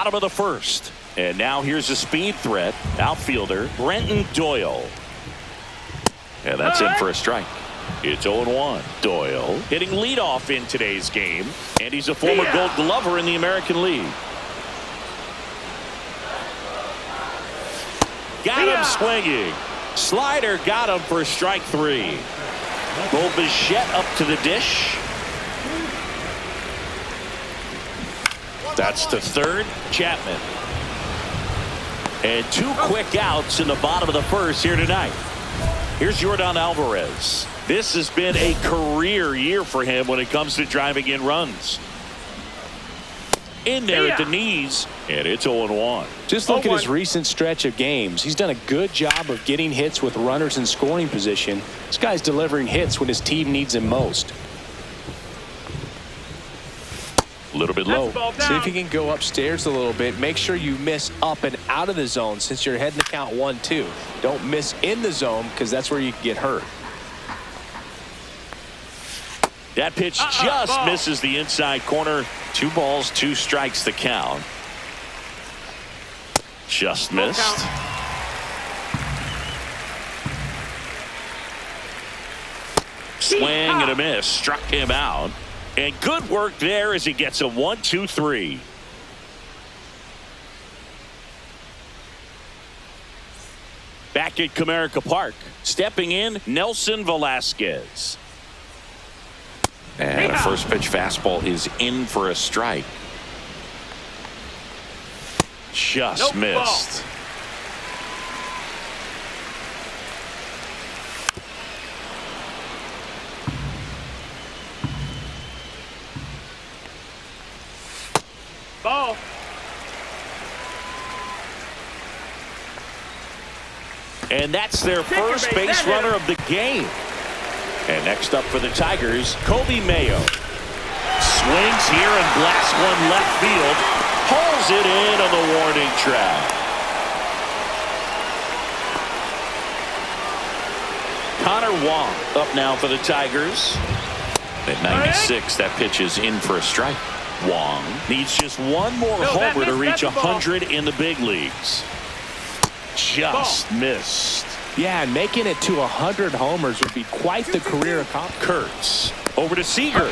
bottom of the first. And now here's a speed threat. Outfielder Brenton Doyle. And that's in for a strike. It's 0-1. Doyle hitting leadoff in today's game. And he's a former Gold Glover in the American League. Got him swinging. Slider got him for strike 3. Bo Bichette up to the dish. That's to third. Chapman. And 2 quick outs in the bottom of the first here tonight. Here's Yordan Alvarez. This has been a career year for him when it comes to driving in runs. In there at the knees, and it's 0-1. Just look at his recent stretch of games. He's done a good job of getting hits with runners in scoring position. This guy's delivering hits when his team needs him most. A little bit low. See if you can go upstairs a little bit. Make sure you miss up and out of the zone since you're heading to count 1-2. Don't miss in the zone because that's where you can get hurt. That pitch just misses the inside corner. 2 balls, 2 strikes the count. Just missed. Swing and a miss. Struck him out. And good work there as he gets a 1-2-3. Back at Comerica Park. Stepping in, Nelson Velasquez. And a first pitch fastball is in for a strike. Just missed. Ball. And that's their first base runner of the game. And next up for the Tigers, Kobe Mayo. Swings here and blasts one left field. Pulls it in on the warning track. Connor Wong up now for the Tigers. At 96, that pitch is in for a strike. Wong needs just one more homer to reach 100 in the big leagues. Just missed. Yeah, and making it to 100 homers would be quite the career accomplishment. Kurtz over to Seager.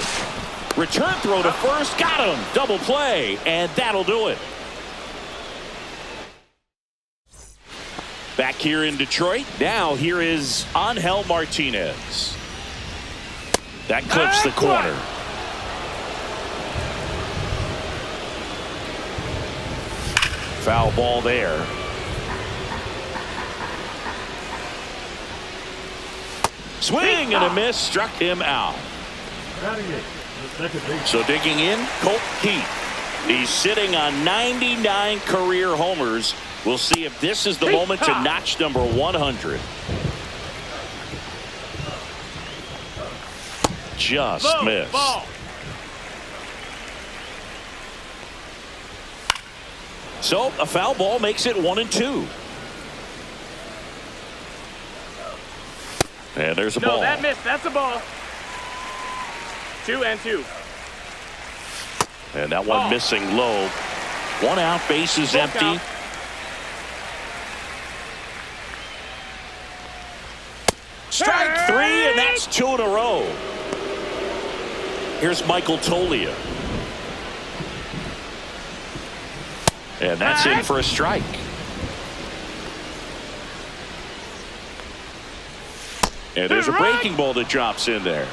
Return throw to first. Got him. Double play. And that'll do it. Back here in Detroit. Now here is Angel Martinez. That clips the corner. Foul ball there. Swing and a miss, struck him out. So digging in, Colt Heath. He's sitting on 99 career homers. We'll see if this is the moment to notch number 100. Just missed. So a foul ball makes it 1-2. And there's a ball. No, that missed. That's a ball. 2-2. And that one missing low. 1 out, base is empty. Strike 3, and that's 2 in a row. Here's Michael Toglia. And that's in for a strike. And there's a breaking ball that drops in there.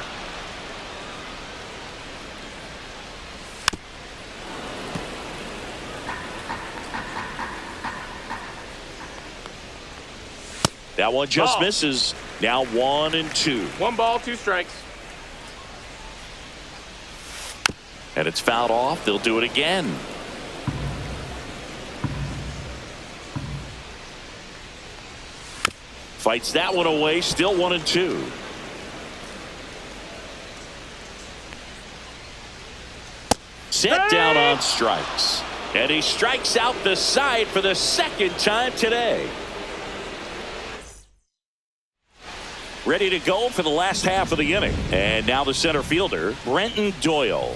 That one just misses. Now 1-2. 1 ball, 2 strikes. And it's fouled off. They'll do it again. Fights that one away. Still 1-2. Set down on strikes. And he strikes out the side for the 2nd time today. Ready to go for the last half of the inning. And now the center fielder, Brenton Doyle.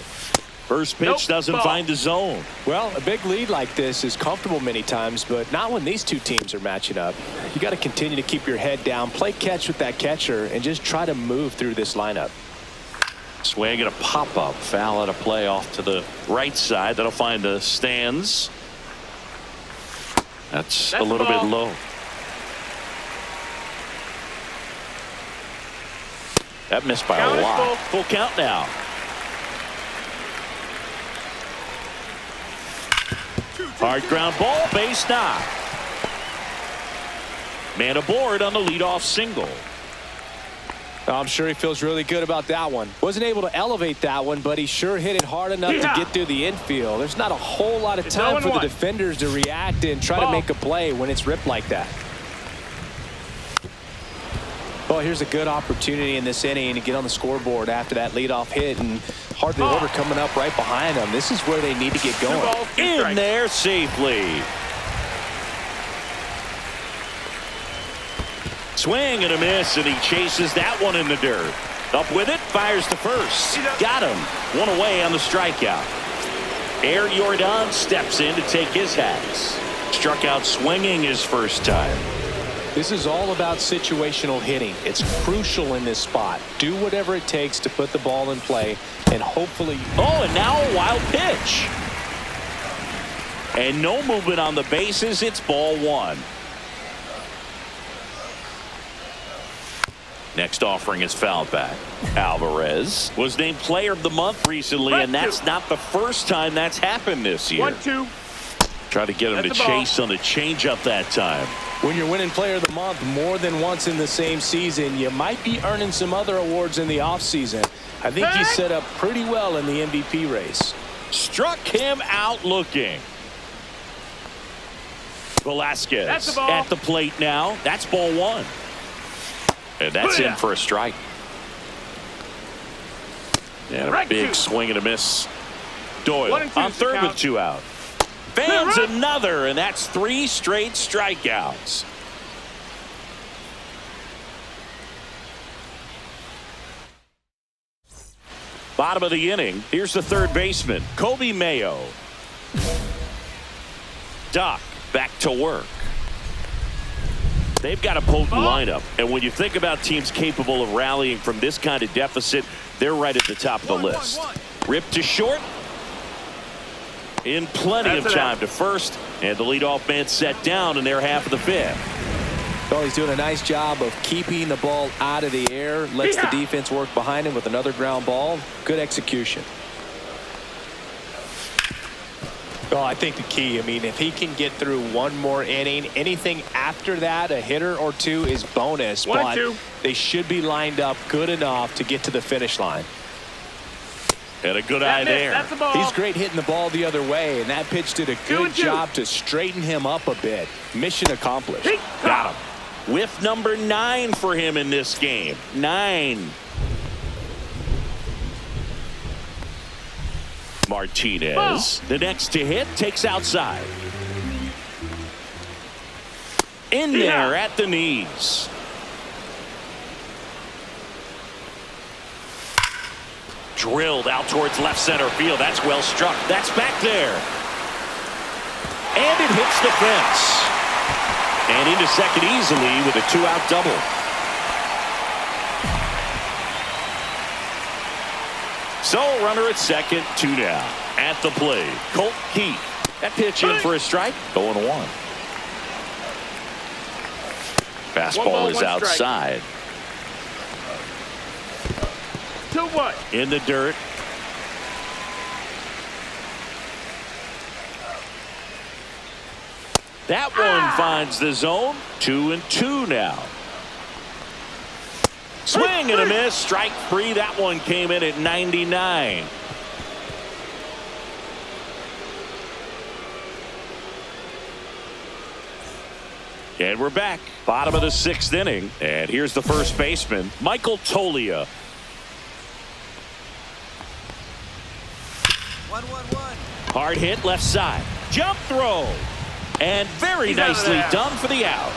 First pitch Nope, doesn't ball. find the zone. Well, a big lead like this is comfortable many times, but not when these two teams are matching up. You got to continue to keep your head down, play catch with that catcher, and just try to move through this lineup. Swing and a pop-up. Foul at a play off to the right side. That'll find the stands. That's a little bit low. That missed by Count a is lot. Full count now. Hard ground ball, base knock. Man aboard on the leadoff single. I'm sure he feels really good about that one. Wasn't able to elevate that one, but he sure hit it hard enough to get through the infield. There's not a whole lot of time for the defenders to react and try to make a play when it's ripped like that. Well, here's a good opportunity in this inning to get on the scoreboard after that leadoff hit, and hardly order coming up right behind them. This is where they need to get going. In there safely. Swing and a miss, and he chases that one in the dirt. Up with it, fires to first. Got him. One away on the strikeout. Air Jordan steps in to take his hats. Struck out swinging his first time. This is all about situational hitting. It's crucial in this spot. Do whatever it takes to put the ball in play, and hopefully... Oh, and now a wild pitch. And no movement on the bases. It's ball one. Next offering is foul back. Alvarez was named player of the month recently, and that's not the first time that's happened this year. 1-2. Try to get him to chase on the changeup that time. When you're winning player of the month more than once in the same season, you might be earning some other awards in the offseason. I think he's set up pretty well in the MVP race. Struck him out looking. Velasquez at the plate now. That's ball one. And that's in for a strike. And a big swing and a miss. Doyle on third with two out. Fans another, and that's 3 straight strikeouts. Bottom of the inning. Here's the third baseman, Kobe Mayo. Doc back to work. They've got a potent lineup, and when you think about teams capable of rallying from this kind of deficit, they're right at the top of the list. Rip to short. In plenty of time to first, and the leadoff man set down in their half of the fifth. Well, he's doing a nice job of keeping the ball out of the air. Lets the defense work behind him with another ground ball. Good execution. Well, I think the key, if he can get through one more inning, anything after that, a hitter or two is bonus. But they should be lined up good enough to get to the finish line. And a good eye there. He's great hitting the ball the other way, and that pitch did a good job to straighten him up a bit. Mission accomplished. Got him. Whiff number 9 for him in this game. 9. Martinez, the next to hit, takes outside. In there at the knees. Drilled out towards left center field. That's well struck. That's back there. And it hits the fence. And into second easily with a 2-out double. So runner at second, 2 down. At the plate, Colt Keith. That pitch in for a strike. 0-1. Fastball is outside. 2-1. In the dirt. That one finds the zone. 2-2 now. Swing and a miss. Strike 3. That one came in at 99. And we're back. Bottom of the 6th inning. And here's the first baseman, Michael Toglia. 1-1-1. Hard hit left side. Jump throw. And very nicely done for the out.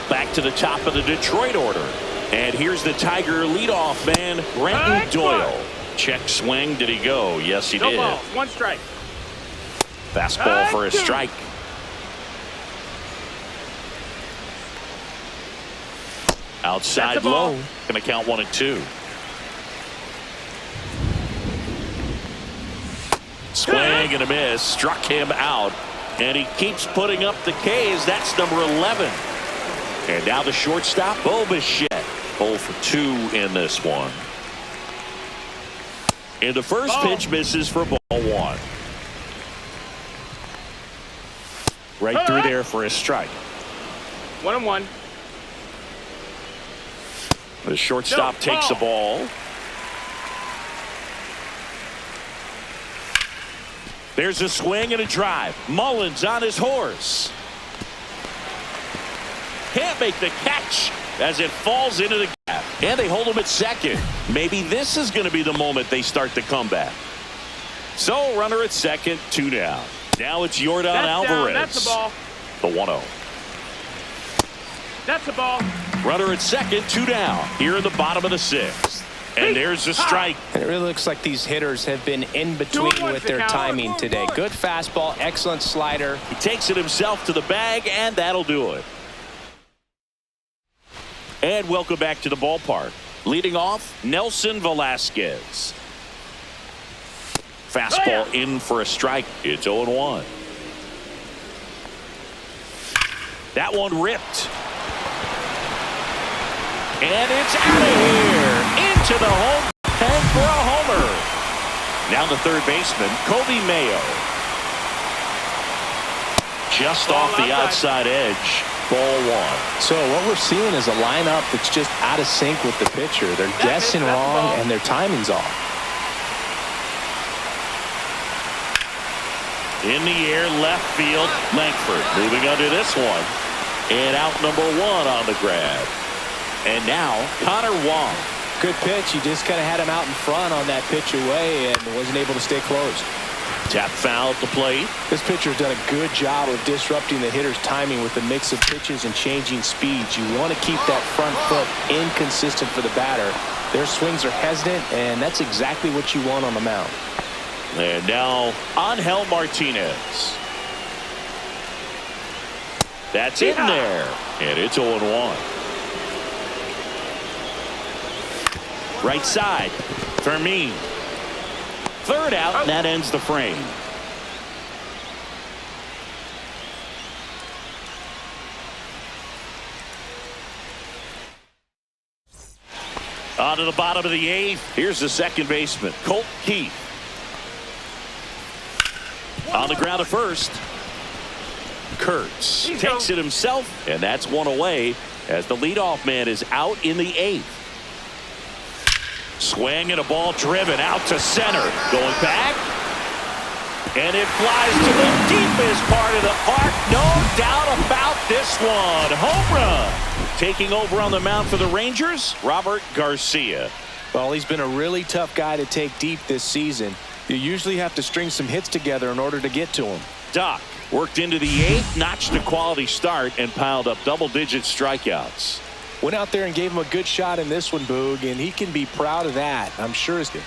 Back to the top of the Detroit order. And here's the Tiger leadoff man, Brenton Doyle. Check swing. Did he go? Yes, he did. Ball. 1 strike. Fastball for a strike. Outside low. Going to count 1-2. Swing and a miss. Struck him out. And he keeps putting up the Ks. That's number 11. And now the shortstop, Bo Bichette. 0 for 2 in this one. And the first pitch misses for ball 1. Right through there for a strike. 1-1. The shortstop takes the ball. There's a swing and a drive. Mullins on his horse. Can't make the catch as it falls into the gap. And they hold him at second. Maybe this is going to be the moment they start the comeback. So runner at second, 2 down. Now it's Yordan Alvarez. That's the ball. The 1-0. That's the ball. Runner at second, 2 down. Here in the bottom of the 6th. And there's a strike. And it really looks like these hitters have been in between with their timing today. Good fastball, excellent slider. He takes it himself to the bag, and that'll do it. And welcome back to the ballpark. Leading off, Nelson Velasquez. Fastball in for a strike. It's 0-1. That one ripped. And it's out of here. Into the home pen for a homer. Now the third baseman, Kobe Mayo. Just off the outside edge. Ball 1. So what we're seeing is a lineup that's just out of sync with the pitcher. They're guessing wrong and their timing's off. In the air, left field, Langford moving under this one. And out number 1 on the grab. And now Connor Wong. Good pitch. He just kind of had him out in front on that pitch away and wasn't able to stay close. Tap foul at the plate. This pitcher's done a good job of disrupting the hitter's timing with the mix of pitches and changing speeds. You want to keep that front foot inconsistent for the batter. Their swings are hesitant, and that's exactly what you want on the mound. And now Angel Martinez. That's in there. And it's 0-1. Right side. Fermin. Third out, and that ends the frame. On to the bottom of the 8th. Here's the second baseman, Colt Keith. On the ground at first. Kurtz takes it himself, and that's 1 away as the leadoff man is out in the 8th. Swing and a ball driven out to center. Going back. And it flies to the deepest part of the park. No doubt about this one. Home run. Taking over on the mound for the Rangers, Robert Garcia. Well, he's been a really tough guy to take deep this season. You usually have to string some hits together in order to get to him. Doc worked into the 8th, notched a quality start, and piled up double-digit strikeouts. Went out there and gave him a good shot in this one, Boog, and he can be proud of that. I'm sure he's good.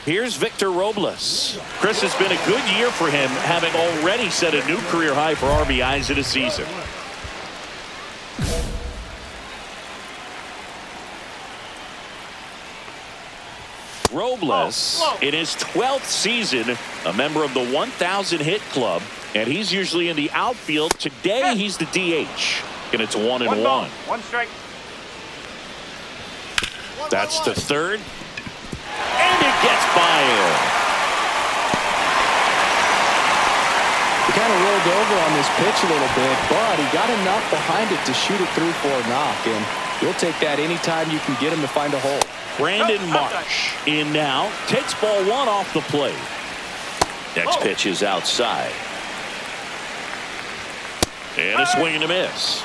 Here's Victor Robles. Chris, has been a good year for him, having already set a new career high for RBIs in a season. Robles, in his 12th season, a member of the 1,000 hit club, and he's usually in the outfield. Today, he's the DH, and it's 1-1. 1 strike. That's the third. And it gets by him. He kind of rolled over on this pitch a little bit, but he got enough behind it to shoot it through for a knock, and you'll take that anytime you can get him to find a hole. Brandon Marsh in now. Takes ball one off the plate. Next pitch is outside. And a swing and a miss.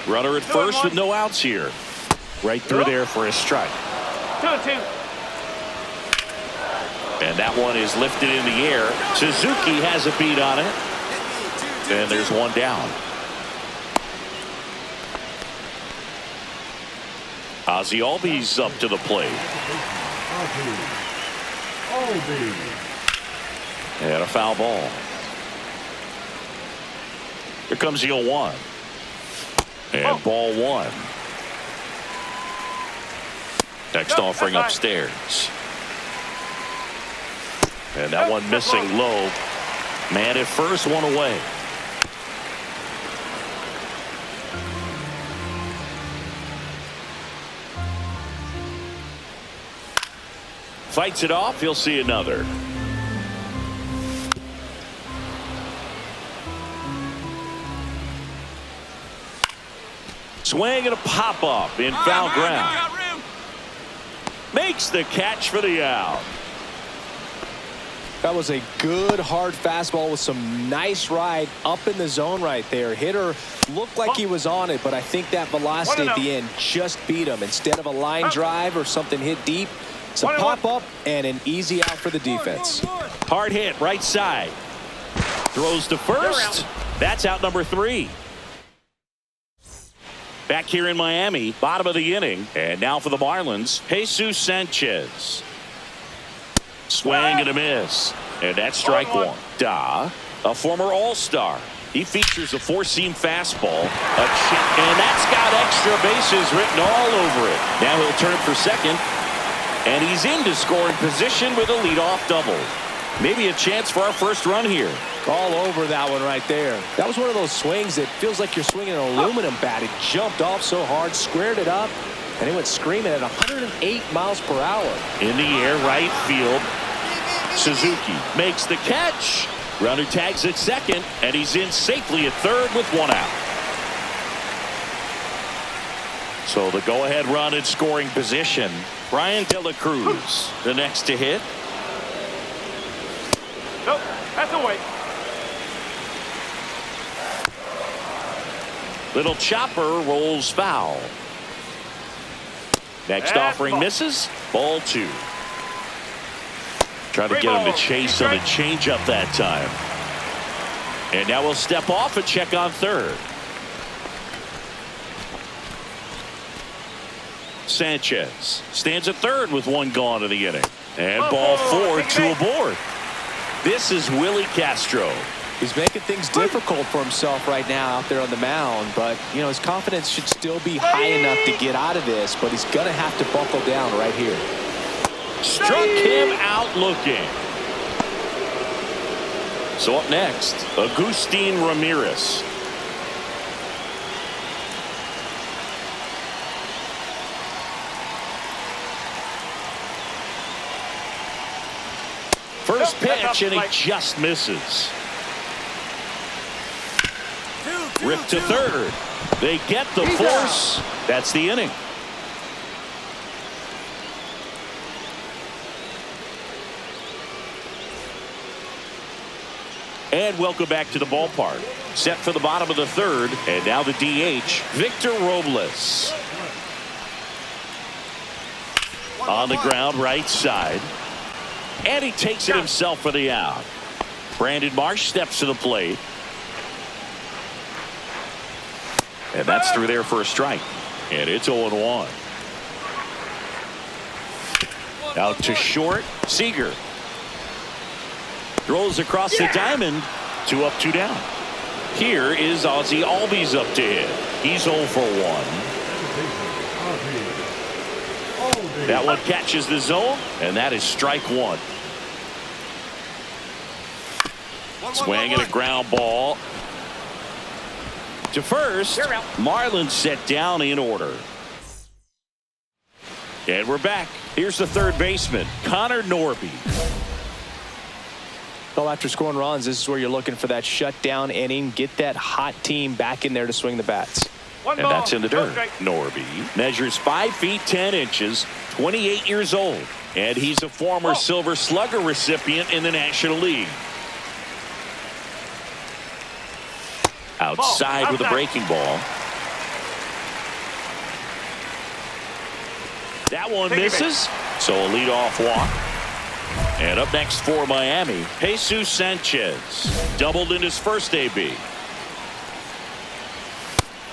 Runner at first with no outs here. Right through there for a strike. 2-2. And that one is lifted in the air. Suzuki has a beat on it. And there's one down. Ozzie Albies up to the plate. And a foul ball. Here comes the 0-1. And ball one. Next offering upstairs. And that one missing low. Man at first, one away. Fights it off. He'll see another. Swing and a pop up in foul ground. Makes the catch for the out. That was a good hard fastball with some nice ride up in the zone right there. Hitter looked like he was on it, but I think that velocity at the end just beat him. Instead of a line drive or something hit deep, it's a pop up and an easy out for the defense. Hard hit right side. Throws to first. That's out number 3. Back here in Miami, bottom of the inning. And now for the Marlins, Jesus Sanchez. Swing and a miss. And that's strike one. Da, a former All-Star. He features a 4-seam fastball. And that's got extra bases written all over it. Now he'll turn for second. And he's into scoring position with a leadoff double. Maybe a chance for our first run here. All over that one right there. That was one of those swings that feels like you're swinging an aluminum bat. It jumped off so hard, squared it up, and it went screaming at 108 miles per hour. In the air, right field. Suzuki makes the catch. Runner tags at second, and he's in safely at third with one out. So the go-ahead run in scoring position. Brian De La Cruz, the next to hit. Nope, that's away. Little chopper rolls foul. Next offering misses. Ball 2. Trying to get him to chase on the changeup that time. And now we'll step off and check on third. Sanchez stands at third with one gone in the inning. And ball 4, 2 aboard. This is Willie Castro. He's making things difficult for himself right now out there on the mound, but you know his confidence should still be high enough to get out of this, but he's gonna have to buckle down right here. Struck him out looking. So up next, Agustin Ramirez. First pitch, and he just misses. Ripped to third. They get the force. That's the inning. And welcome back to the ballpark. Set for the bottom of the third. And now the DH, Victor Robles. On the ground, right side. And he takes it himself for the out. Brandon Marsh steps to the plate. And that's through there for a strike. And it's 0-1. Out to short. Seager. Throws across the diamond. 2 up, 2 down. Here is Ozzie Albies up to hit. He's 0 for 1. That one catches the zone, and that is strike 1. Swing and a ground ball. To first, Marlins set down in order. And we're back. Here's the third baseman, Connor Norby. Well, after scoring runs, this is where you're looking for that shutdown inning. Get that hot team back in there to swing the bats. One And ball. that's in the Go dirt. straight. Norby measures 5 feet 10 inches, 28 years old. And he's a former Silver Slugger recipient in the National League. Outside with a breaking ball. That one misses. So a leadoff walk. And up next for Miami, Jesus Sanchez. Doubled in his first AB.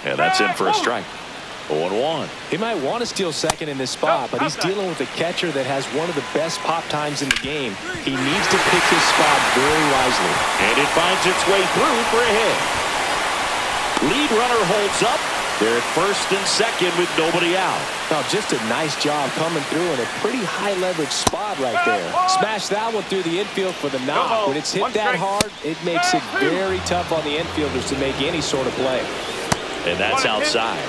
And that's in for a strike. 0-1. He might want to steal second in this spot, but he's dealing with a catcher that has one of the best pop times in the game. He needs to pick his spot very wisely. And it finds its way through for a hit. Lead runner holds up. They're at first and second with nobody out. Oh, just a nice job coming through in a pretty high leverage spot right there. Smash that one through the infield for the knock. When it's hit that hard, it makes it very tough on the infielders to make any sort of play. And that's outside.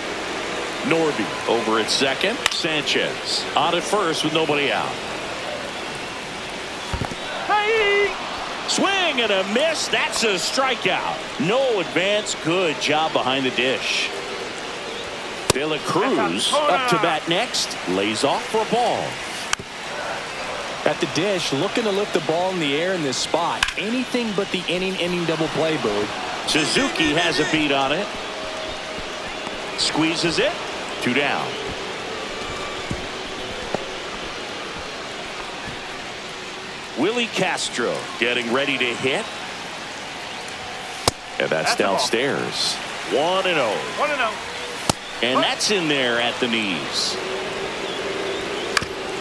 Norby over at second. Sanchez on at first with nobody out. Hey! Swing and a miss. That's a strikeout. No advance. Good job behind the dish. De La Cruz up to bat next. Lays off for a ball. At the dish, looking to lift the ball in the air in this spot. Anything but the inning double play, Boog. Suzuki has a beat on it. Squeezes it. 2 down. Willie Castro getting ready to hit. And that's downstairs. 1-0. 1-0. And that's in there at the knees.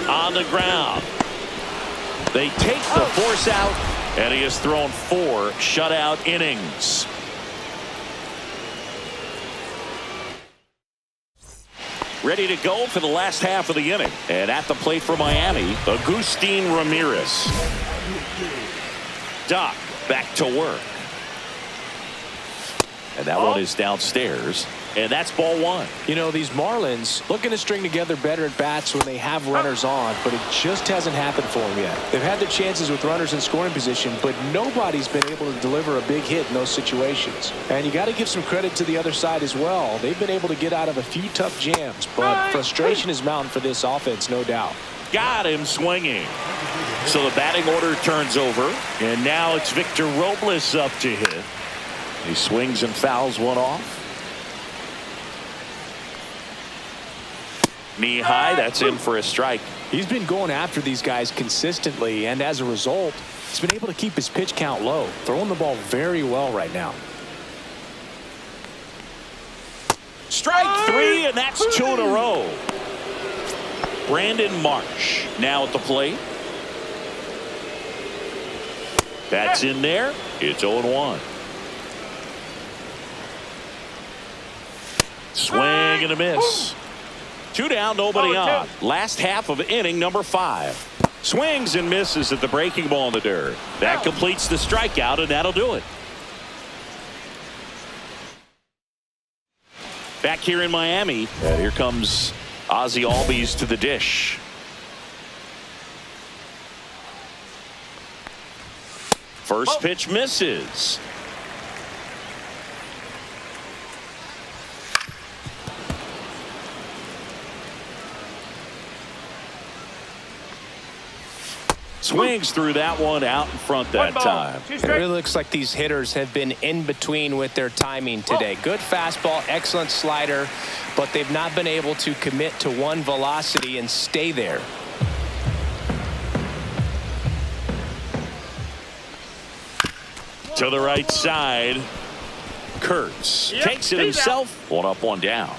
On the ground. They take the force out, and he has thrown 4 shutout innings. Ready to go for the last half of the inning. And at the plate for Miami, Agustin Ramirez. Doc back to work. And that one is downstairs. And that's ball 1. You know, these Marlins looking to string together better at bats when they have runners on, but it just hasn't happened for them yet. They've had their chances with runners in scoring position, but nobody's been able to deliver a big hit in those situations. And you got to give some credit to the other side as well. They've been able to get out of a few tough jams, but frustration is mounting for this offense, no doubt. Got him swinging. So the batting order turns over, and now it's Victor Robles up to hit. He swings and fouls one off. Knee high, that's in for a strike. He's been going after these guys consistently, and as a result, he's been able to keep his pitch count low, throwing the ball very well right now. Strike 3, and that's 2 in a row. Brandon Marsh now at the plate. That's in there. It's 0-1. Swing and a miss. 2 down, nobody on. Last half of inning number 5. Swings and misses at the breaking ball in the dirt. That completes the strikeout, and that'll do it. Back here in Miami, here comes Ozzie Albies to the dish. First pitch misses. Swings through that one out in front that time. It really looks like these hitters have been in between with their timing today. Good fastball, excellent slider, but they've not been able to commit to one velocity and stay there. To the right side. Kurtz takes it himself. 1 up, 1 down.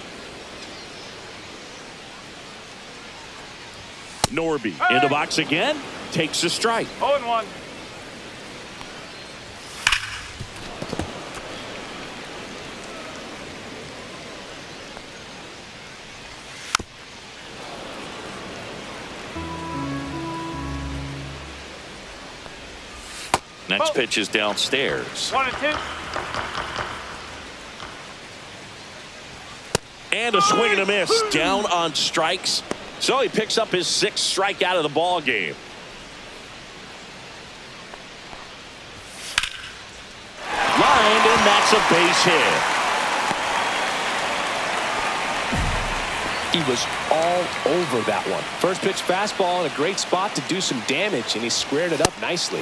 Norby in the box again. Takes a strike. 0-1. Next pitch is downstairs. 1-2. And a swing and a miss. Down on strikes. So he picks up his 6th strikeout of the ball game. Lined, and that's a base hit. He was all over that one. First pitch fastball in a great spot to do some damage, and he squared it up nicely.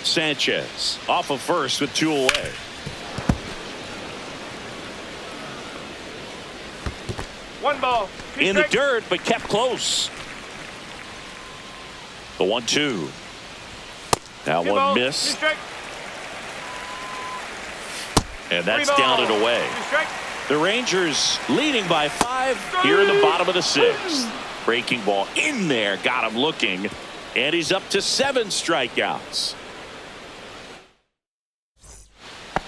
Sanchez off of first with 2 away. One ball. In the dirt, but kept close. The 1-2. Now one miss. And that's down and away. The Rangers leading by 5 here in the bottom of the 6th. Breaking ball in there, got him looking, and he's up to 7 strikeouts.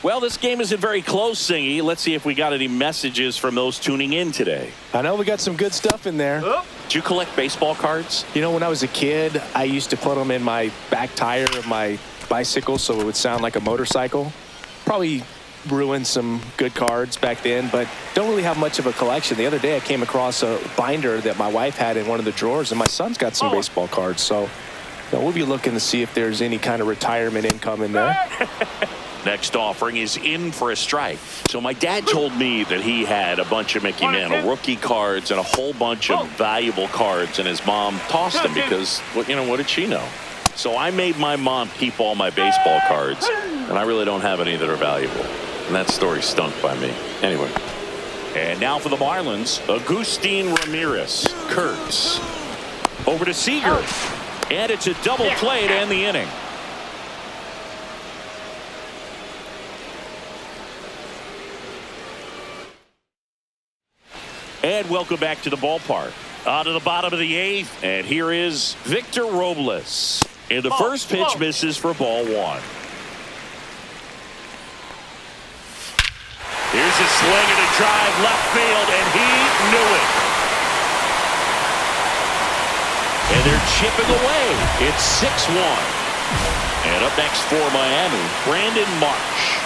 Well, this game isn't very close, Singy. Let's see if we got any messages from those tuning in today. I know we got some good stuff in there. Did you collect baseball cards? You know, when I was a kid, I used to put them in my back tire of my bicycle so it would sound like a motorcycle. Probably ruined some good cards back then, but don't really have much of a collection. The other day I came across a binder that my wife had in one of the drawers, and my son's got some baseball cards. So we'll be looking to see if there's any kind of retirement income in there. Next offering is in for a strike. So my dad told me that he had a bunch of Mickey Mantle rookie cards and a whole bunch of valuable cards, and his mom tossed them because, well, you know, what did she know? So I made my mom keep all my baseball cards, and I really don't have any that are valuable. And that story stunk by me. Anyway. And now for the Marlins, Agustin Ramirez. Kurtz. Over to Seager. And it's a double play to end the inning. And welcome back to the ballpark. On to the bottom of the 8th. And here is Victor Robles. And the first pitch misses for ball 1. Here's a swing and a drive left field, and he knew it. And they're chipping away. It's 6-1. And up next for Miami, Brandon Marsh.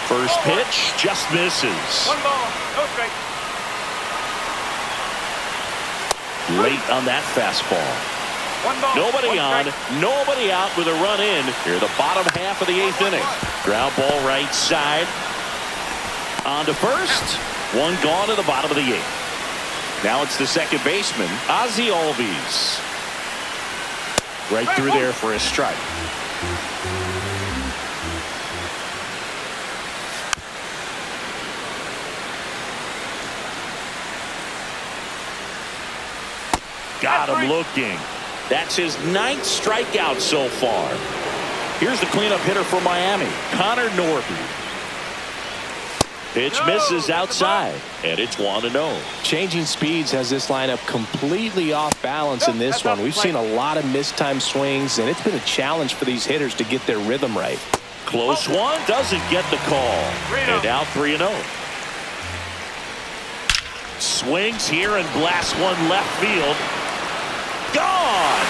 First pitch just misses. One ball, no strike. Late on that fastball. One ball, Nobody on, nobody out with a run in here the bottom half of the 8th inning. Ground ball right side. On to first. One gone to the bottom of the 8th. Now it's the second baseman, Ozzie Albies. Right through there for a strike. Got him looking. That's his 9th strikeout so far. Here's the cleanup hitter for Miami, Connor Norby. Pitch misses outside, and it's 1-0. Changing speeds has this lineup completely off balance in this one. We've seen a lot of mistimed swings, and it's been a challenge for these hitters to get their rhythm right. Close one, doesn't get the call. And now 3-0. Swings here and blasts one left field. Gone!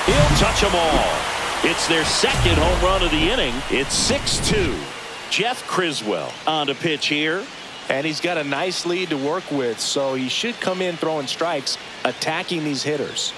He'll touch them all. It's their second home run of the inning. It's 6-2. Jeff Criswell on to pitch here. And he's got a nice lead to work with, so he should come in throwing strikes, attacking these hitters.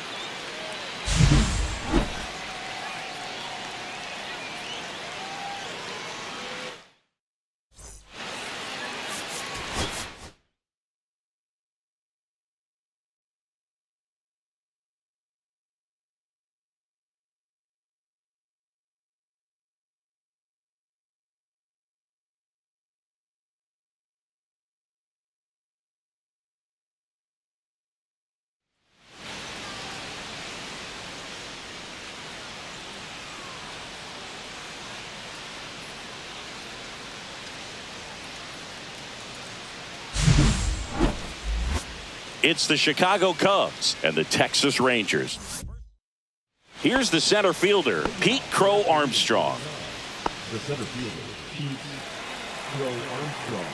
It's the Chicago Cubs and the Texas Rangers. Here's the center fielder, Pete Crow Armstrong. The center fielder, Pete Crow Armstrong.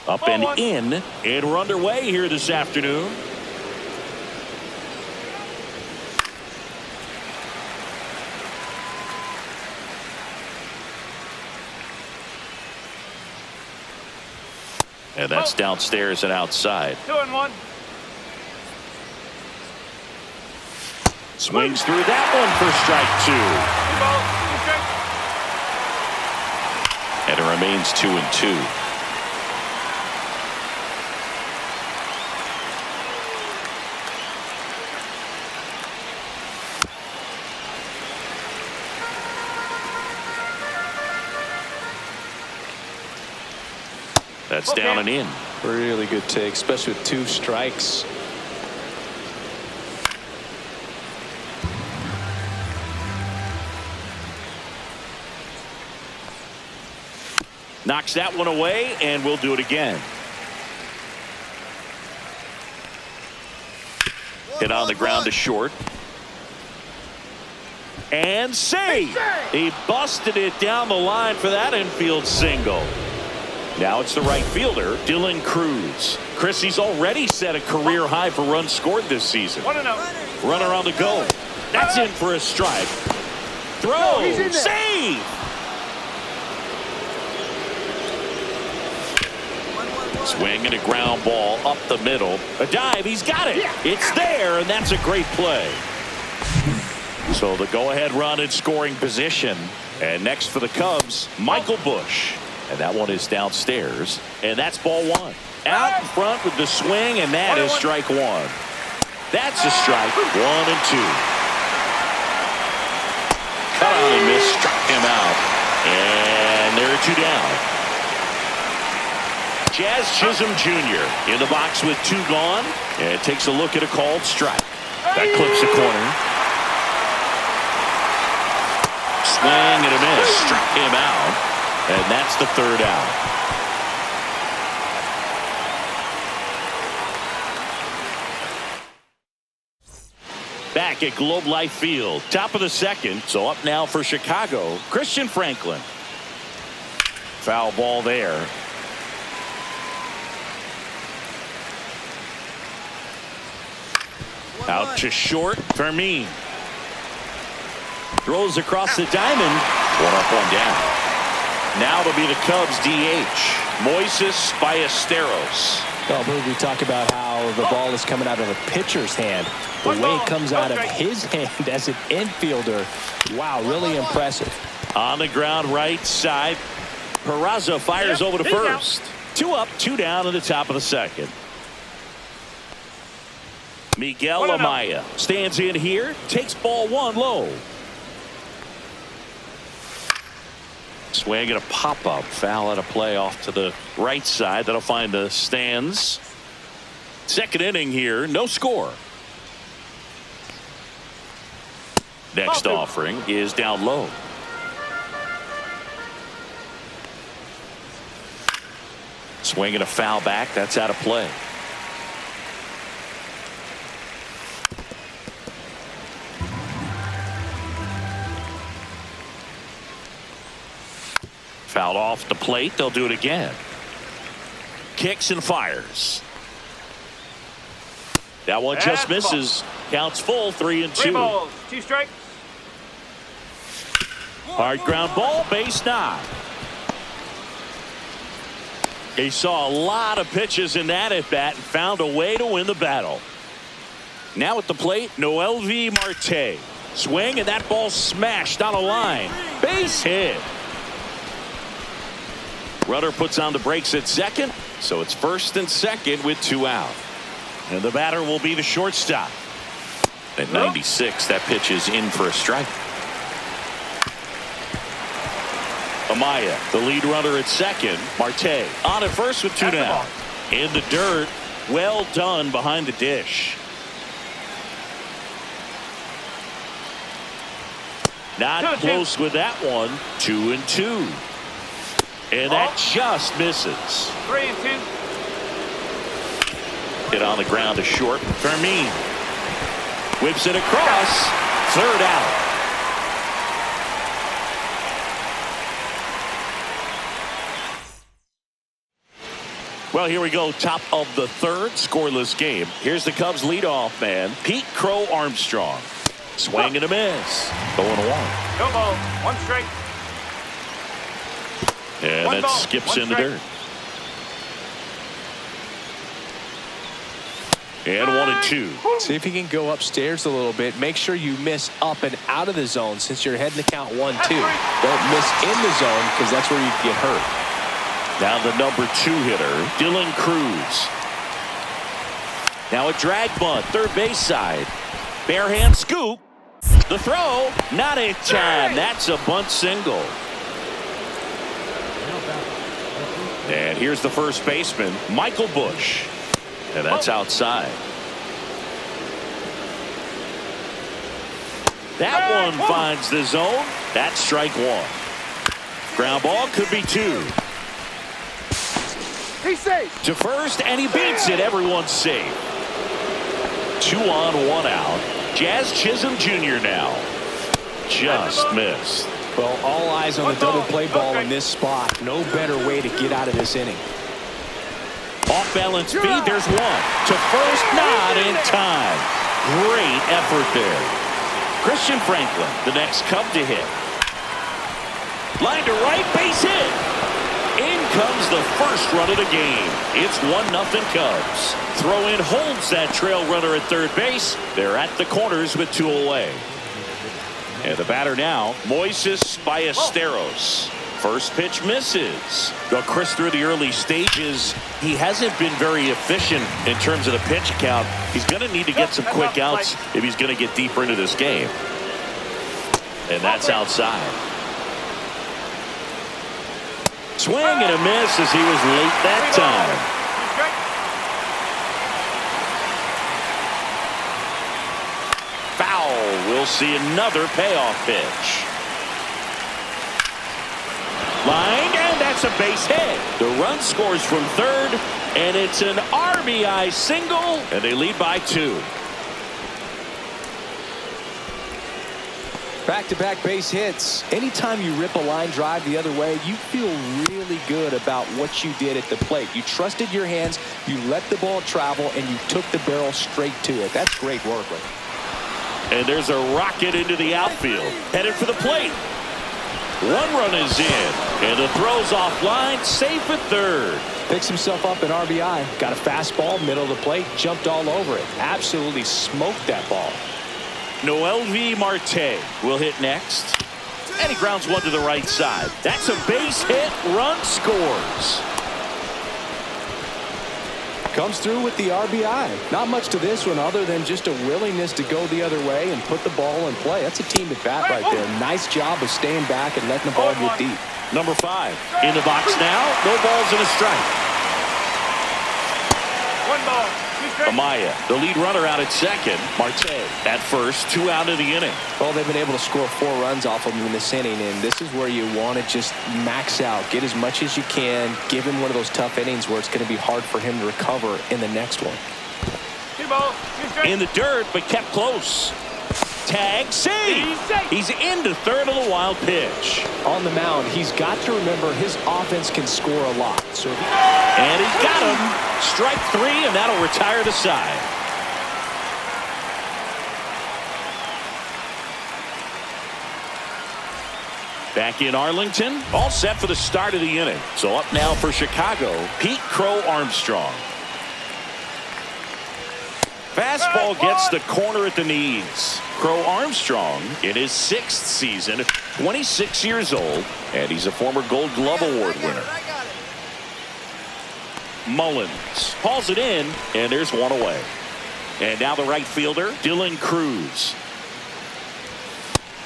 Up and in, and we're underway here this afternoon. And that's downstairs and outside. 2-1. Swings through that one for strike 2. And it remains 2-2. That's down and in. Really good take, especially with 2 strikes. Knocks that one away, and we'll do it again. Hit on the ground to short. And save. He busted it down the line for that infield single. Now it's the right fielder, Dylan Cruz. Chrissy's already set a career high for runs scored this season. 1-0. Runner on the go. That's in for a strike. Throw. Save. Swing and a ground ball up the middle. A dive. He's got it. It's there, and that's a great play. So the go-ahead run in scoring position. And next for the Cubs, Michael Busch. And that one is downstairs. And that's ball 1. Out in front with the swing, and that is strike 1. That's a strike. 1 and 2. Cut out and miss. Struck him out. And there are 2 down. Jazz Chisholm Jr. in the box with 2 gone. And takes a look at a called strike. That clips the corner. Swing and a miss. Struck him out. And that's the 3rd out. Back at Globe Life Field. Top of the 2nd. So up now for Chicago, Christian Franklin. Foul ball there. Out to short. Fermin. Throws across the diamond. 1 up, 1 down. Now it'll be the Cubs DH, Moises Ballesteros. Well, we talk about how the ball is coming out of a pitcher's hand. The way it comes out of his hand as an infielder. Wow, really impressive. On the ground right side. Peraza fires over to first. 2 up, 2 down in the top of the 2nd. Miguel Amaya stands in here, takes ball 1 low. Swing and a pop-up. Foul out of play off to the right side. That'll find the stands. 2nd inning here. No score. Next offering is down low. Swing and a foul back. That's out of play. Fouled off the plate. They'll do it again. Kicks and fires. That one just misses. Counts full. 3 and 2. 3 balls, 2 strikes. Hard ground ball. Base knock. He saw a lot of pitches in that at bat and found a way to win the battle. Now at the plate, Noelvi Marte. Swing, and that ball smashed on a line. Base hit. Runner puts on the brakes at 2nd, so it's 1st and 2nd with 2 out. And the batter will be the shortstop. At 96, that pitch is in for a strike. Amaya, the lead runner at 2nd. Marte on at 1st with 2 down. In the dirt. Well done behind the dish. Not close with that one. 2 and 2. And that just misses. 3 and 2. Hit on the ground to short. Fermin whips it across. 3rd out. Well, here we go. Top of the 3rd. Scoreless game. Here's the Cubs leadoff man, Pete Crow Armstrong. Swing and a miss. 0-1. No ball. 1 strike. And One that ball, skips 1 in the strike. dirt. And 1-2. See if he can go upstairs a little bit. Make sure you miss up and out of the zone since you're heading to count 1-2. Don't miss in the zone because that's where you get hurt. Now the number 2 hitter, Dylan Cruz. Now a drag bunt, third base side. Bare hand scoop. The throw, not in time. That's a bunt single. And here's the first baseman, Michael Busch. And that's outside. That one finds the zone. That's strike 1. Ground ball could be 2. He's safe. To first, and he beats it. Everyone's safe. 2 on, 1 out. Jazz Chisholm Jr. now. Just missed. Well, all eyes on the double play ball in this spot. No better way to get out of this inning. Off balance speed, there's 1. To first, not in time. Great effort there. Christian Franklin, the next Cub to hit. Line to right, base hit. In comes the first run of the game. It's 1-0 Cubs. Throw in holds that trail runner at third base. They're at the corners with 2 away. And the batter now, Moises Ballesteros. First pitch misses. Well, Chris, through the early stages, he hasn't been very efficient in terms of the pitch count. He's going to need to get some quick outs if he's going to get deeper into this game. And that's outside. Swing and a miss as he was late that time. Foul. We'll see another payoff pitch. Line, and that's a base hit. The run scores from third, and it's an RBI single, and they lead by 2. Back-to-back base hits. Anytime you rip a line drive the other way, you feel really good about what you did at the plate. You trusted your hands, you let the ball travel, and you took the barrel straight to it. That's great work. And there's a rocket into the outfield, headed for the plate. 1 run is in, and the throw's offline, safe at third. Picks himself up an RBI. Got a fastball, middle of the plate, jumped all over it. Absolutely smoked that ball. Noelvi Marte will hit next. And he grounds one to the right side. That's a base hit. Run scores. Comes through with the RBI. Not much to this one other than just a willingness to go the other way and put the ball in play. That's a team at bat right there. Nice job of staying back and letting the ball get deep. Number 5 in the box now. No balls and a strike. 1 ball. 2 strikes. Amaya, the lead runner, out at second. Marte at first, 2 out of the inning. Well, they've been able to score 4 runs off of him in this inning, and this is where you want to just max out, get as much as you can, give him one of those tough innings where it's going to be hard for him to recover in the next one. 2 balls. 2 strikes. In the dirt, but kept close. Tag, save. He's into third on the wild pitch. On the mound, he's got to remember his offense can score a lot. And he's got him. Strike 3, and that'll retire the side. Back in Arlington, all set for the start of the inning. So up now for Chicago, Pete Crow Armstrong. Fastball gets the corner at the knees. Crow Armstrong in his 6th season, 26 years old, and he's a former Gold Glove Award winner. Mullins hauls it in, and there's 1 away. And now the right fielder, Dylan Cruz.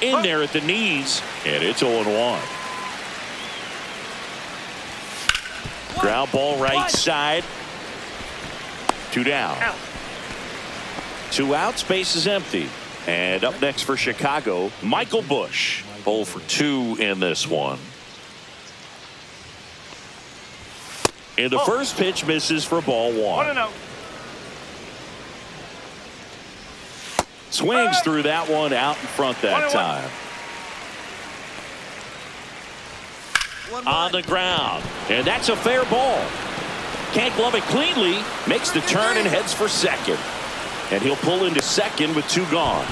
In there at the knees, and it's 0-1. Ground ball right side. 2 down. 2 outs, base is empty. And up next for Chicago, Michael Busch. 0 for 2 in this one. And the first pitch misses for ball 1. 1-0. Swings through that one out in front that time. On the ground. And that's a fair ball. Can't glove it cleanly. Makes the turn and heads for second. And he'll pull into second with 2 gone.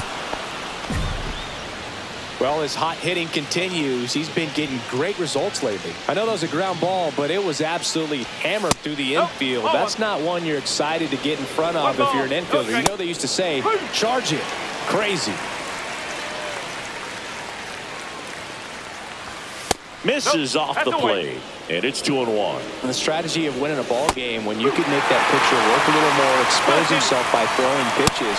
Well, his hot hitting continues. He's been getting great results lately. I know that was a ground ball, but it was absolutely hammered through the infield. That's not one you're excited to get in front of if you're an infielder. You know they used to say, charge it. Crazy. Misses off the plate, and it's 2-1. The strategy of winning a ball game when you can make that pitcher work a little more, expose himself by throwing pitches.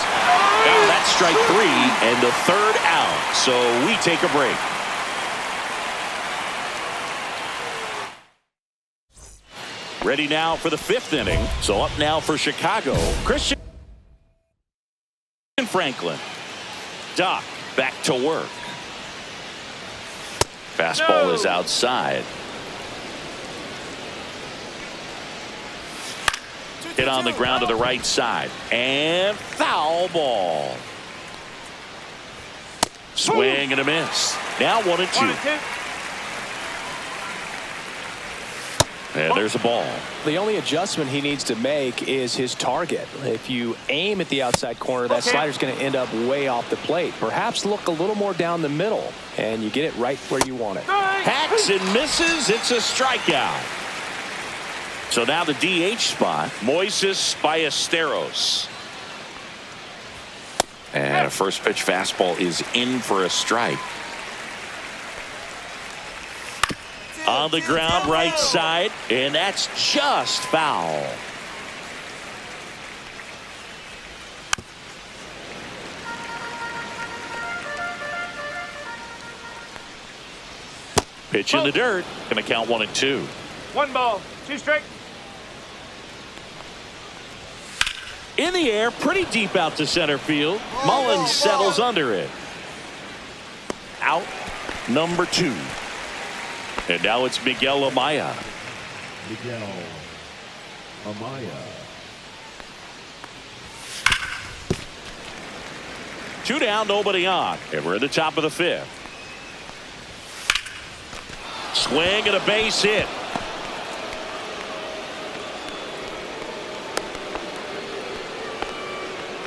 Now that's strike 3 and the 3rd out, so we take a break. Ready now for the 5th inning. So up now for Chicago, Christian Franklin. Doc back to work. Fastball is outside. Hit on the ground to the right side. And foul ball. Swing and a miss. Now 1-2. And there's a ball. The only adjustment he needs to make is his target. If you aim at the outside corner, that slider's going to end up way off the plate. Perhaps look a little more down the middle, and you get it right where you want it. Hacks and misses. It's a strikeout. So now the DH spot, Moises Ballesteros. And a first pitch fastball is in for a strike. On the ground, right side, and that's just foul. Pitch in the dirt. Going to count 1-2. 1 ball, 2 strikes. In the air, pretty deep out to center field. Mullins settles under it. Out number 2. And now it's Miguel Amaya. Miguel Amaya. 2 down, nobody on. And we're at the top of the 5th. Swing and a base hit.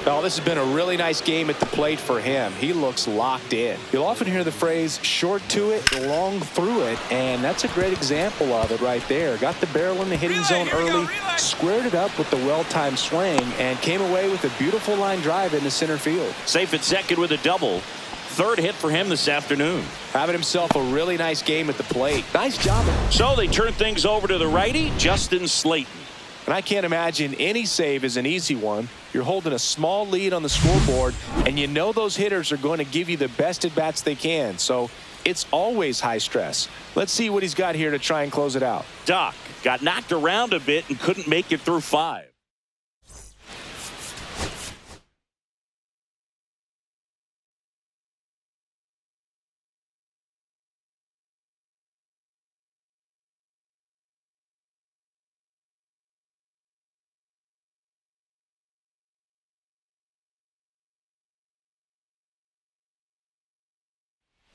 Oh, this has been a really nice game at the plate for him. He looks locked in. You'll often hear the phrase short to it, long through it, and that's a great example of it right there. Got the barrel in the hitting zone early, squared it up with the well-timed swing, and came away with a beautiful line drive into center field. Safe at second with a double. 3rd hit for him this afternoon. Having himself a really nice game at the plate. Nice job. So they turn things over to the righty, Justin Slayton. And I can't imagine any save is an easy one. You're holding a small lead on the scoreboard, and you know those hitters are going to give you the best at-bats they can. So it's always high stress. Let's see what he's got here to try and close it out. Doc got knocked around a bit and couldn't make it through 5.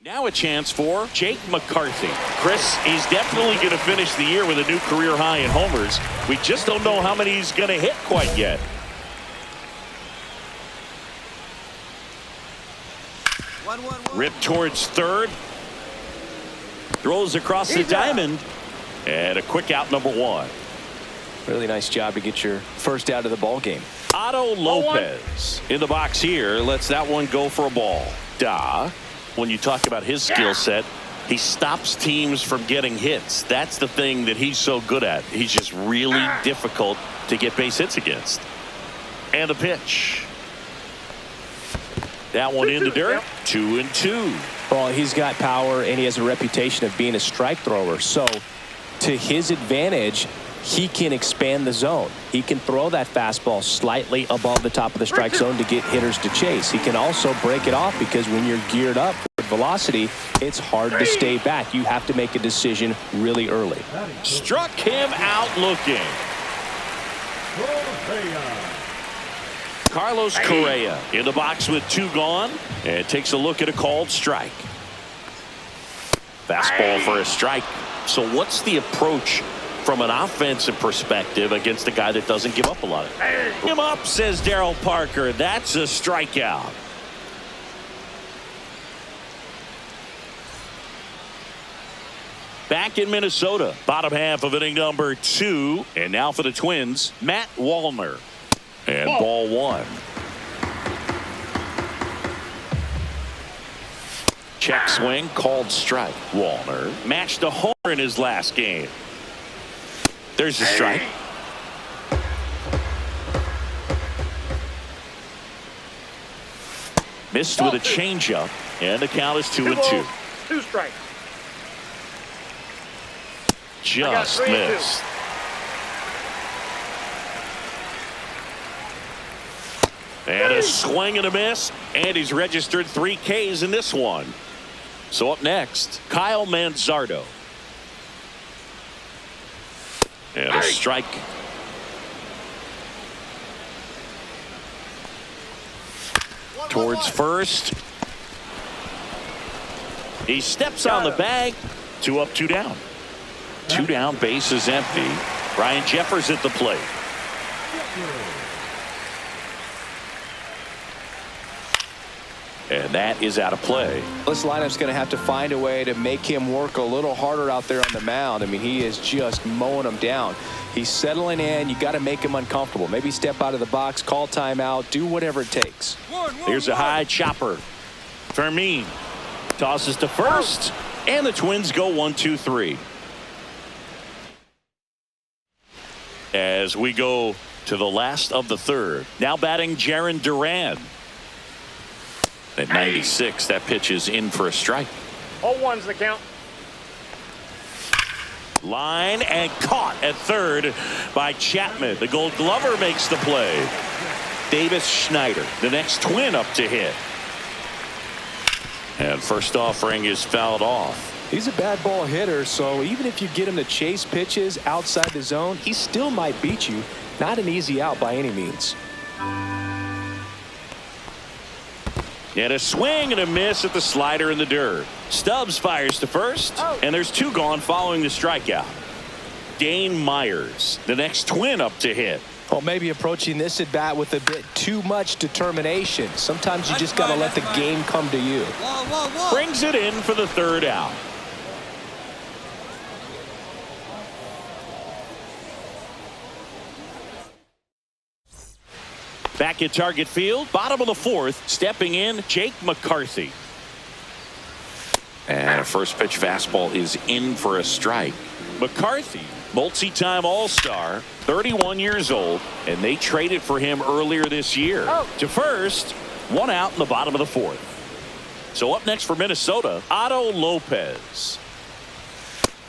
Now a chance for Jake McCarthy. Chris, he's definitely going to finish the year with a new career high in homers. We just don't know how many he's going to hit quite yet. Ripped towards 3rd. Throws across the diamond. And a quick out, number 1. Really nice job to get your first out of the ball game. Otto Lopez in the box here. Lets that one go for a ball. When you talk about his skill set, he stops teams from getting hits. That's the thing that he's so good at. He's just really difficult to get base hits against. And a pitch. That one in the dirt. 2-2. Well, he's got power, and he has a reputation of being a strike thrower. So to his advantage, he can expand the zone. He can throw that fastball slightly above the top of the strike zone to get hitters to chase. He can also break it off because when you're geared up for velocity, it's hard to stay back. You have to make a decision really early. Struck him out looking. Carlos Correa in the box with 2 gone, and takes a look at a called strike. Fastball for a strike. So what's the approach from an offensive perspective against a guy that doesn't give up a lot? Him up, says Darryl Parker. That's a strikeout. back in Minnesota. Bottom half of inning number 2. And now for the Twins, Matt Wallner. And ball 1. Check swing, called strike. Wallner matched a homer in his last game. There's the strike. Missed with a changeup, and the count is 2-2. 2 strikes. Just missed. And a swing and a miss, and he's registered 3 Ks in this one. So up next, Kyle Manzardo. And a strike. Towards first. He steps on the bag. 2 up, 2 down. 2 down, base is empty. Ryan Jeffers at the plate. And that is out of play. This lineup's going to have to find a way to make him work a little harder out there on the mound. I mean, he is just mowing them down. He's settling in. You got to make him uncomfortable. Maybe step out of the box, call timeout, do whatever it takes. Here's a high chopper. Fermin tosses to first, and the Twins go 1-2-3. As we go to the last of the 3rd. Now batting Jarren Duran. At 96, that pitch is in for a strike. 0-1's the count. Line and caught at 3rd by Chapman. The Gold Glover makes the play. Davis Schneider, the next Twin up to hit. And first offering is fouled off. He's a bad ball hitter, so even if you get him to chase pitches outside the zone, he still might beat you. Not an easy out by any means. And a swing and a miss at the slider in the dirt. Stubbs fires to first, and there's 2 gone following the strikeout. Dane Myers, the next Twin up to hit. Well, maybe approaching this at bat with a bit too much determination. Sometimes you just got to let the game come to you. Brings it in for the 3rd out. Back at Target Field, bottom of the 4th, stepping in, Jake McCarthy. And a first pitch fastball is in for a strike. McCarthy, multi-time All-Star, 31 years old, and they traded for him earlier this year. To first, 1 out in the bottom of the 4th. So up next for Minnesota, Otto Lopez.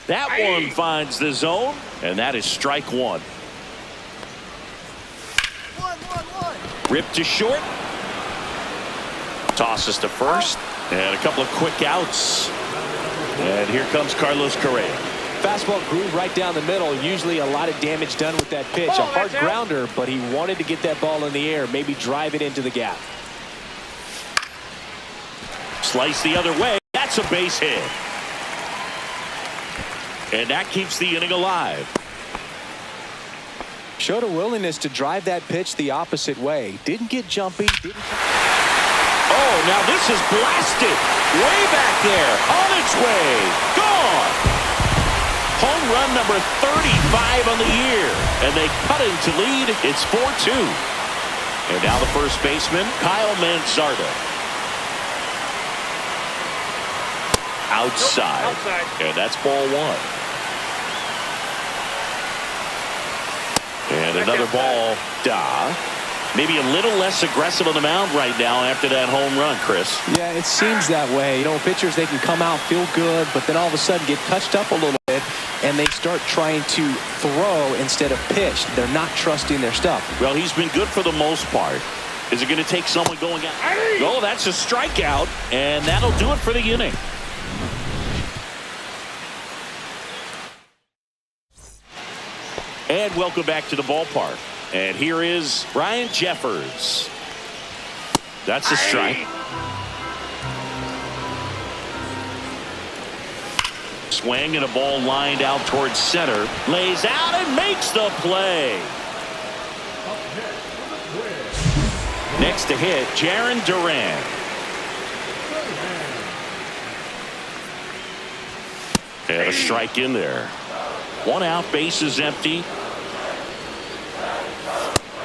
That one finds the zone, and that is strike 1. Ripped to short. Tosses to first. And a couple of quick outs. And here comes Carlos Correa. Fastball grew right down the middle. Usually a lot of damage done with that pitch. A hard grounder, but he wanted to get that ball in the air. Maybe drive it into the gap. Slice the other way. That's a base hit. And that keeps the inning alive. Showed a willingness to drive that pitch the opposite way. Didn't get jumpy. Oh, now this is blasted. Way back there. On its way. Gone. Home run number 35 on the year. And they cut into lead. It's 4-2. And now the first baseman, Kyle Manzardo. Outside. And that's ball 1. And another ball, maybe a little less aggressive on the mound right now after that home run, Chris. Yeah, it seems that way. You know, pitchers, they can come out, feel good, but then all of a sudden get touched up a little bit, and they start trying to throw instead of pitch. They're not trusting their stuff. Well, he's been good for the most part. Is it going to take someone going out? Oh, that's a strikeout, and that'll do it for the inning. And welcome back to the ballpark. And here is Ryan Jeffers. That's a strike. Swing and a ball lined out towards center. Lays out and makes the play. Next to hit, Jarren Duran. And a strike in there. 1 out, base is empty.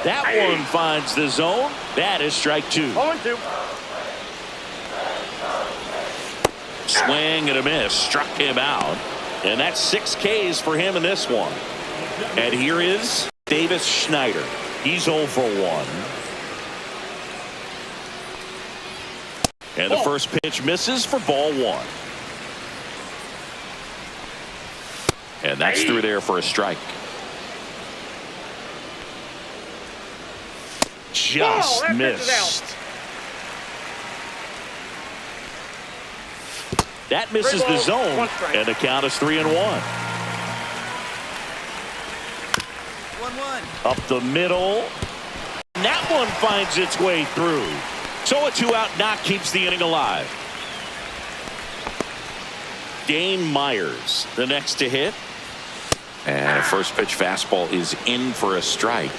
That one finds the zone. That is strike 2. 0-2. Swing and a miss. Struck him out. And that's 6 Ks for him in this one. And here is Davis Schneider. He's 0 for 1. And the first pitch misses for ball 1. And that's through there for a strike. Just missed. That misses the zone, and the count is 3-1. 1-1. Up the middle. And that one finds its way through. So a 2-out knock keeps the inning alive. Dane Myers, the next to hit. And a first pitch fastball is in for a strike.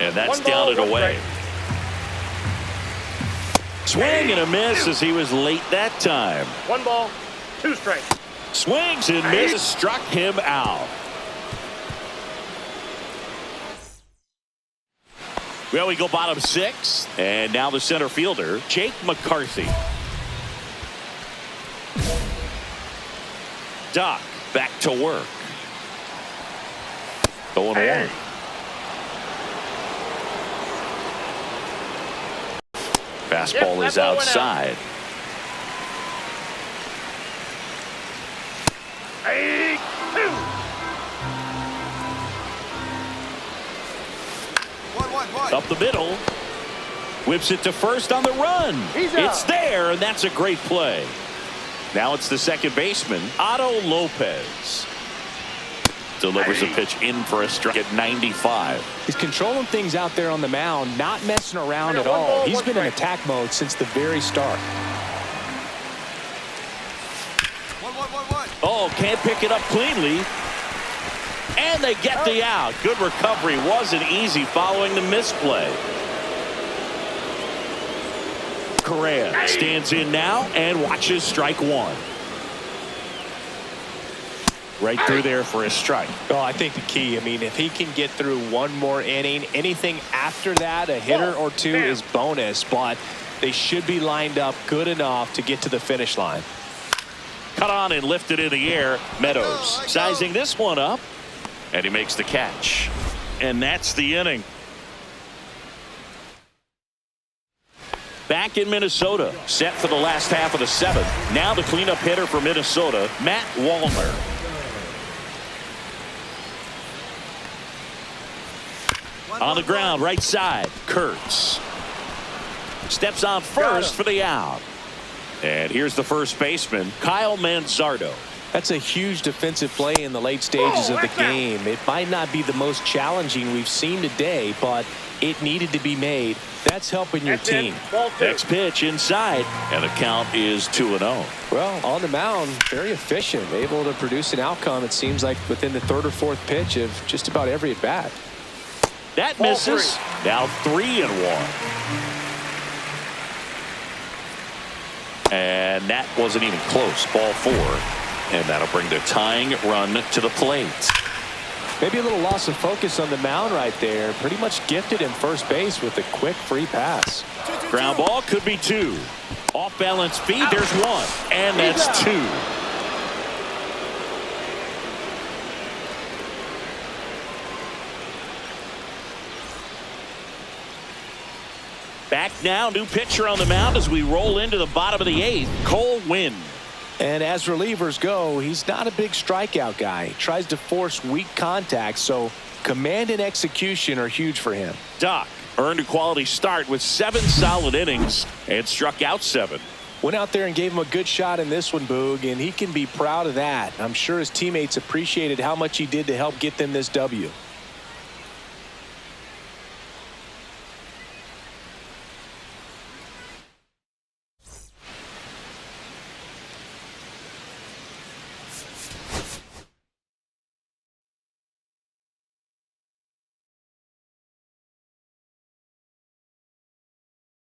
And that's down and away. Swing and a miss as he was late that time. 1 ball, 2 strikes. Swings and misses, struck him out. Well, we go bottom 6, and now the center fielder, Jake McCarthy. Doc back to work. 0-1. Fastball is outside. Up the middle. Whips it to first on the run. It's there, and that's a great play. Now it's the second baseman, Otto Lopez. Delivers a pitch in for a strike at 95. He's controlling things out there on the mound, not messing around at all. He's been in attack mode since the very start. 1-1. Oh, can't pick it up cleanly. And they get the out. Good recovery. Wasn't easy following the misplay. Correa stands in now and watches strike 1. Right through there for a strike. Oh, I think the key, I mean, if he can get through one more inning, anything after that, a hitter or 2 is bonus, but they should be lined up good enough to get to the finish line. Cut on and lifted in the air. Meadows sizing this one up, and he makes the catch. And that's the inning. Back in Minnesota, set for the last half of the 7th. Now the cleanup hitter for Minnesota, Matt Wallner. On the ground, right side, Kurtz. Steps on first for the out. And here's the first baseman, Kyle Manzardo. That's a huge defensive play in the late stages of the game. It might not be the most challenging we've seen today, but it needed to be made. That's helping your team. Next pitch inside, and the count is 2-0. Well, on the mound, very efficient, able to produce an outcome, it seems like, within the 3rd or 4th pitch of just about every at-bat. That misses. Now 3-1. And that wasn't even close. Ball 4. And that'll bring the tying run to the plate. Maybe a little loss of focus on the mound right there. Pretty much gifted him first base with a quick free pass. Ground ball could be 2. Off balance feed. There's 1. And that's 2. Back now, new pitcher on the mound as we roll into the bottom of the 8th. Cole Winn. And as relievers go, he's not a big strikeout guy. He tries to force weak contact, so command and execution are huge for him. Doc earned a quality start with 7 solid innings and struck out 7. Went out there and gave him a good shot in this one, Boog, and he can be proud of that. I'm sure his teammates appreciated how much he did to help get them this W.